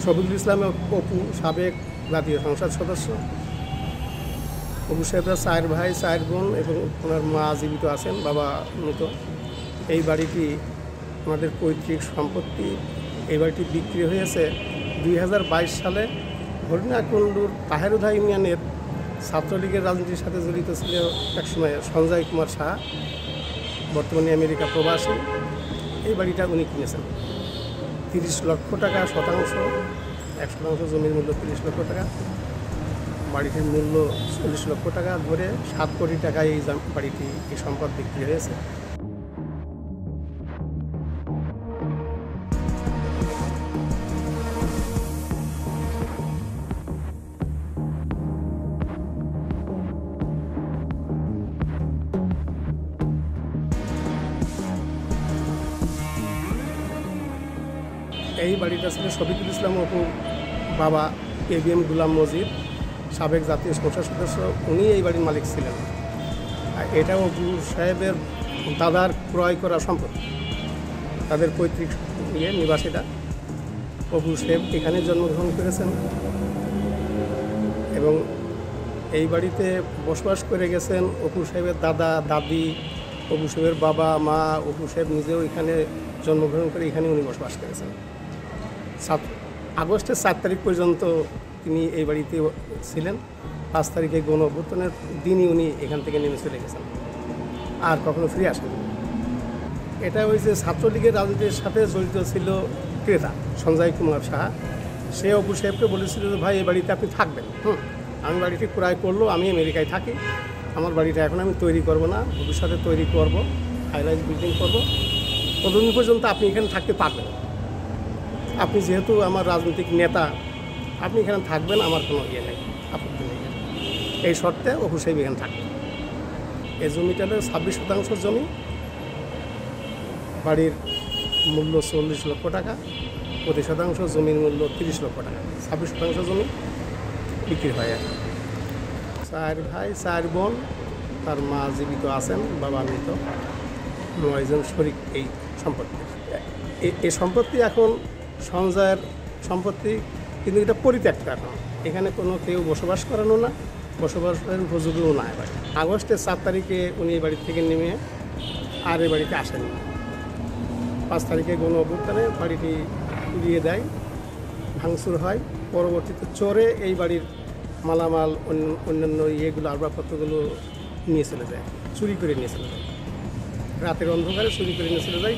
শফিকুল ইসলাম অপু সাবেক জাতীয় সংসদ সদস্য। অপু সাহেবের 4 ভাই 4 বোন এবং ওনার মা জীবিত আছেন, বাবা মৃত। এই বাড়িটি আমাদের পৈতৃক সম্পত্তি। এই বাড়িটি বিক্রি হয়েছে 2022 সালে। হরিণাকুণ্ডুর তাহেরুধা ইউনিয়নের ছাত্রলীগের রাজনীতির সাথে জড়িত ছিল একসময় সঞ্জয় কুমার সাহা, বর্তমানে আমেরিকা প্রবাসী। এই বাড়িটা উনি কিনেছেন 30 লক্ষ টাকা শতাংশ, 1 শতাংশ জমির মূল্য 30 লক্ষ টাকা, বাড়িটির মূল্য 40 লক্ষ টাকা ধরে 7 কোটি টাকায় এই বাড়িটি, এই সম্পদ বিক্রি হয়েছে। এই বাড়িটা ছিল শফিকুল ইসলাম অপুর বাবা ABM গুলাম মজিদ, সাবেক জাতীয় সংসদ সদস্য। উনি এই বাড়ির মালিক ছিলেন। আর এটা অপু সাহেবের দাদার ক্রয় করা সম্পত্তি, তাদের পৈতৃক নিবাসীটা। অপু সাহেব এখানে জন্মগ্রহণ করেছেন এবং এই বাড়িতে বসবাস করে গেছেন অপু সাহেবের দাদা দাদি, অপু সাহেবের বাবা মা। অপু সাহেব নিজেও এখানে জন্মগ্রহণ করে এখানে উনি বসবাস করেছেন। আগস্টের 4 তারিখ পর্যন্ত তিনি এই বাড়িতে ছিলেন। 5 তারিখে গণঅভ্যুত্থানের দিনই উনি এখান থেকে নেমে চলে গেছেন, আর কখনো ফিরে আসেন। এটা হয়েছে ছাত্রলীগের রাজনীতির সাথে জড়িত ছিল ক্রেতা সঞ্জয় কুমার সাহা। সে অপু সাহেবকে বলেছিল যে ভাই এই বাড়িতে আপনি থাকবেন। আমি বাড়িটি ক্রয় করলো, আমি আমেরিকায় থাকি, আমার বাড়িটা এখন আমি তৈরি করব না, ভবিষ্যতে তৈরি করব, হাইরাইজ বিল্ডিং করব, ততদিন পর্যন্ত আপনি এখানে থাকতে পারবেন। আপনি যেহেতু আমার রাজনৈতিক নেতা, আপনি এখানে থাকবেন, আমার কোনো ইয়ে নেই, আপত্তি নেই। এই শর্তে অপু সাহেব এখানে থাকবেন। এই জমিটা হলো 26 শতাংশ জমি, বাড়ির মূল্য 40 লক্ষ টাকা, প্রতি শতাংশ জমির মূল্য 30 লক্ষ টাকা। 26 শতাংশ জমি বিক্রি হয়। আর 4 ভাই 4 বোন, তার মা জীবিত আছেন, বাবা মৃত। 9 জন শরিক এই সম্পত্তি। এই সম্পত্তি এখন সঞ্জয়ের সম্পত্তি, কিন্তু এটা পরিত্যক্ত। এখন এখানে কোনো কেউ বসবাস করানো না, বসবাসের উপযোগীও না। এবার আগস্টের 4 তারিখে উনি এই বাড়ি থেকে নেমে আর এই বাড়িতে আসেনি। 5 তারিখে গণঅভ্যুত্থানে বাড়িটি উড়িয়ে দেয়, ভাঙচুর হয়। পরবর্তীতে চোরে এই বাড়ির মালামাল অন্যান্য ইয়েগুলো, আসবাবপত্রগুলো নিয়ে চলে যায়, চুরি করে নিয়ে চলে যায়। রাতের অন্ধকারে চুরি করে নিয়ে চলে যায়।